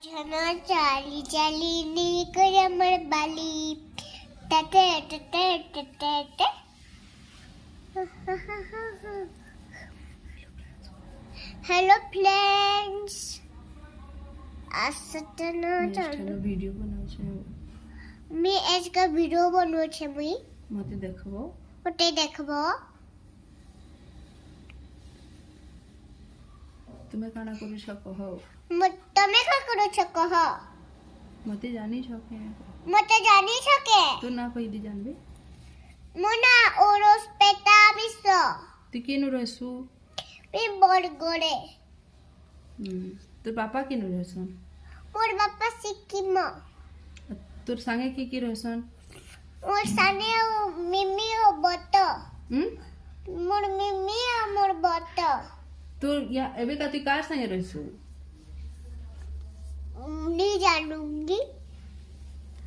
Jana chali chali ni karamar bali tate tate tate tate. Hello friends. आसतना चालू video बनाव छे मी आज का वीडियो बनव छे मुई मते देखबो तुम्हें काना करू छ कह તમે કા કરો છો કહ मते जानी छ के મતે જાની છો કે तो ना कहि दे जानबे મોના ઓરોસ પેટા બિસો तू केनु रहसु मी બોર ગોડે तोर पापा केनु रहसन मोर बापा सिक्किम तोर संगे की रहसन मोर साने मिमी ओ बत मोर मिमी आ मोर बत तोर या एबे का तू कार संगे रहसु नहीं जानूंगी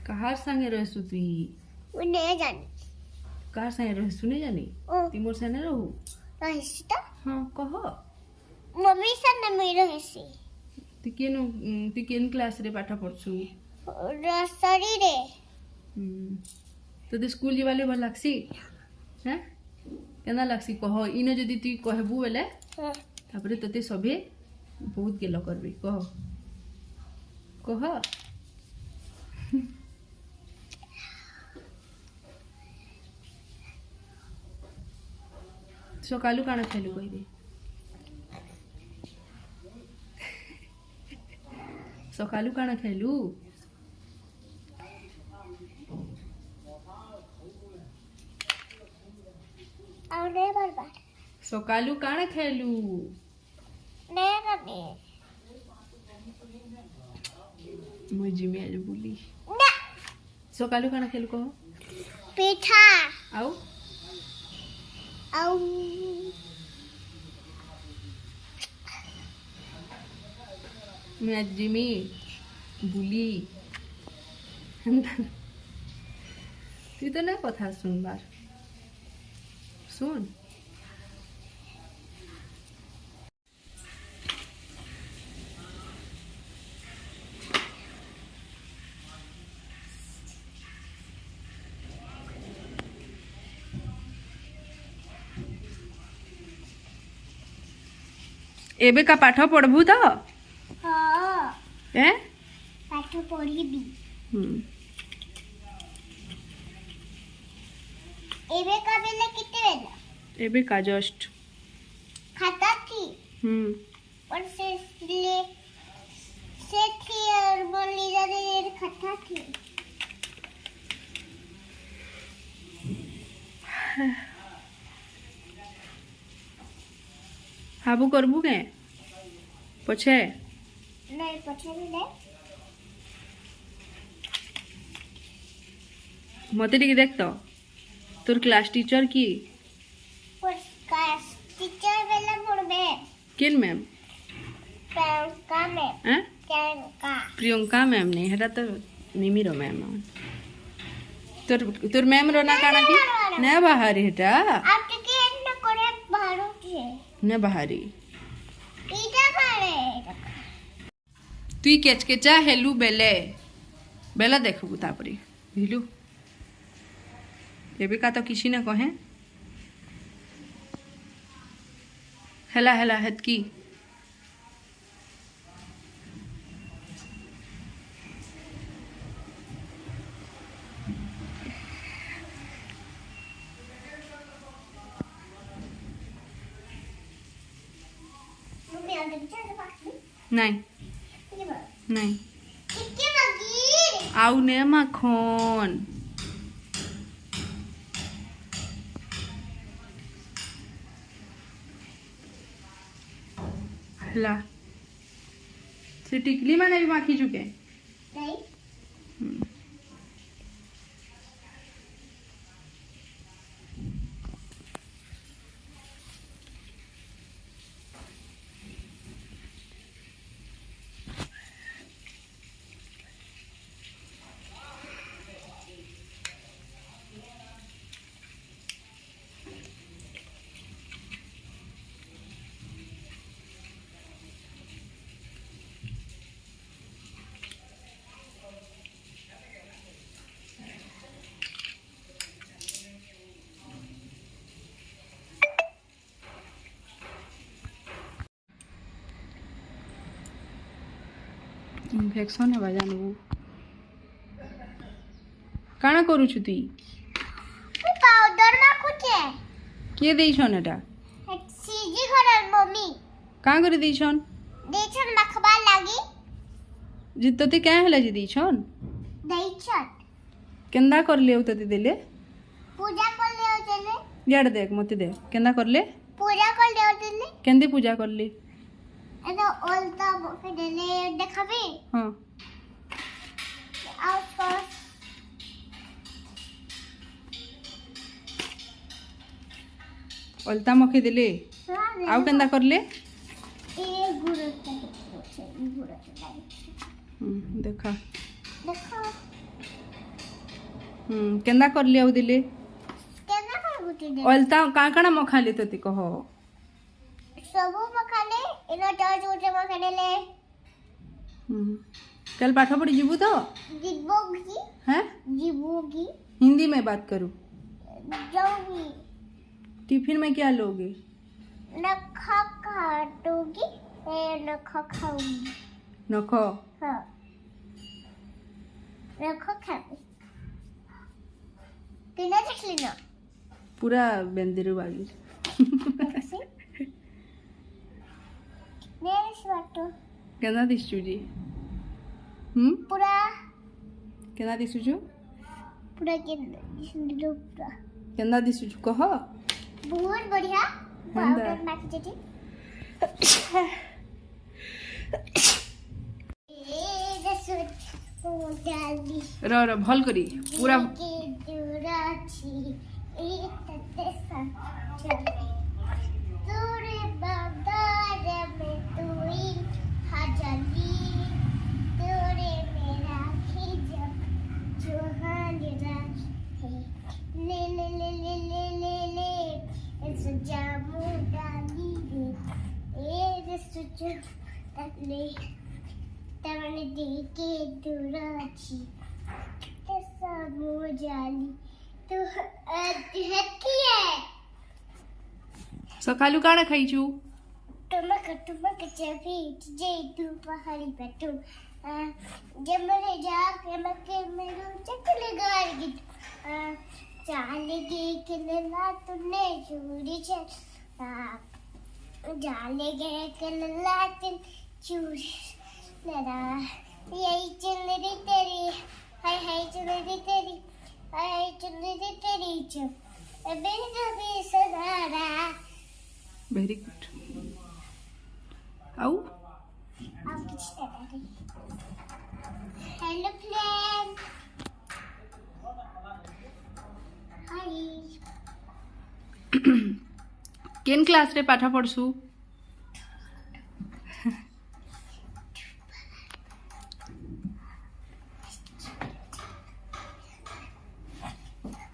कहार संगे रहसु तू वो नहीं जानी कार संगे रहसु नहीं जानी ओ ती मोर संगे रहू रहिस्ता हां कह मम्मी सा न मेरे रहिसी तू केन क्लास रे पाठ पढ़छु रसरी रे तो स्कूल जीवाले भल लागसी हैं केना लागसी कह इनो जदी तू कहबू बेले तापरे तते सभे बहुत गेलो करबे कह सकालू काना खेलू कहि दे सकालू काना खेलू और नहीं बर्बाद सकालू काना खेलू नहीं करनी मुझी में आज बोली ना सकालू काना खेलू कह पीठा आउ और मैं आज जिमी बुली तू तो ना कथा सुन बार सुन एबे का पाठ पढ़बू तो हाँ हैं पाठ पढ़ी भी एबे का बेला कितने बेला एबे का जस्ट खाता थी और से थी और बोली जाने खाता थी हाबू करबू के पछे नहीं पछे नहीं मते टिके देख तो तोर क्लास टीचर की और क्लास टीचर बेला पढ़बे किन मैम प्रियंका में हैं प्रियंका मैम नहीं हेटा तो मिमी रो मैम तोर मैम रो ना काना की ना बाहरी हेटा आप टिके न करे बाहर के ना बाहरी इधर बारे तुई केचकेचा हेलू बेले बेला देखबू तापरी हिलू एबे का तो किसी ने कहे हेला हेला हेतकी मम्मी आ गई चल पास नहीं ये बात नहीं कितने बगी आउ ने माखन ला से टिकली माने भी माखी चुके नहीं ଇନଫେକ୍ସନ୍ ହେବା ଜାଣିବୁ। କାଣା କରୁଛୁ ତୁଇ? ପାଉଡର ମାଖୁଛେ। କିଏ ଦେଇଛନ୍ ଏଟା? ସିଜି ଘର ମମ୍ମି କାଁ କରି ଦେଇଛନ୍? ଦେଇଛନ୍ ମାଖବା ଲାଗି। ଯେ ତତେ କାଁ ହେଲା ଯେ ଦେଇଛନ୍? ଦେଇଛନ୍ କେନ୍ତା କରଲେ ଆଉ ତତେ ଦେଲେ? ପୂଜା କଲେ ଦେଲେ। ଇଆଡ଼େ ଦେଖ ମତେ ଦେ କେନ୍ତା କରଲେ? ପୂଜା କଲେ ଦେଲେ। କେନ୍ତି ପୂଜା କରଲେ? ଏଟା ଓଲଟା ବକେ ଦେଲେ ଦେଖାବି। ହଁ ଆଉ ସସ୍ ଅଲତା ମଖେଇ ଦେଲେ ଆଉ କେନ୍ତା କରଲେ? ଏ ଗୁଡ଼ ଗୁଡ଼ ଦେଖା ଦେଖ କେନ୍ତା କରଲେ ଆଉ ଦେଲେ? କେନା ଗୁଟି ଦେ ଅଲତା କାଣା କାଣା ମଖାଲେ ତତେ କହ? ସବୁ ମଖାଲେ ଏନା ଟର୍ଚ ଗୁଟେ ମଖାଲେ। कल पाठ पढ़ी जीबू तो? जीवोगी हैं? जीवोगी हिंदी में बात करूँ। जाऊंगी। टिफिन में क्या लोगे? नखा काटूंगी नखा खाऊंगी। नखो हाँ नखा खाऊंगी। बिना देख लेना पूरा बेंदिरू बागी मेरे स्वाटो केना दिसचू जी? पूरा केना दिसुचू? पूरा के पूरा केना दिसुचू कह? बहुत बढ़िया पाउडर माखी जेटी ए जसो डाली रो भल करी पूरा के दुराची ए तते संचाली तोरे बाजार में तुई हजाली तोरे मेरा खिजक जोहान राखी ले ले ले ले ले ले ले इस जामू डाली दे ए सुचो तले तमने देखे दुराची ऐसा मोजाली तू हती है सकालू काଣା खाइचू? टमक चबी जे तू पहाड़ी पे तू जब मेरे जाके मके मेरू चकले गार गिट चाले गे के लला तूने चूड़ी जाले गे के लला तुम चूड़ी लड़ा यही चुनरी तेरी हाय चुनरी तेरी हाय चुनरी तेरी चुप अबे कभी सदारा वेरी गुड आउ हेलो फ्रेंड हाय केन क्लास रे पाठ पढ़सू?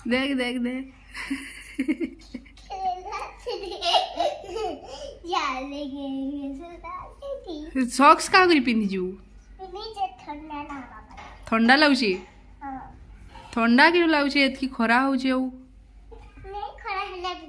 देख देख देख सॉक्स का करी पिंधिजू? ठंडा लाଗୁଛି? ठंडा कि लाଗୁଛି? एतकी खरा होଉଛି ଆଉ? नहीं खरा है ना भी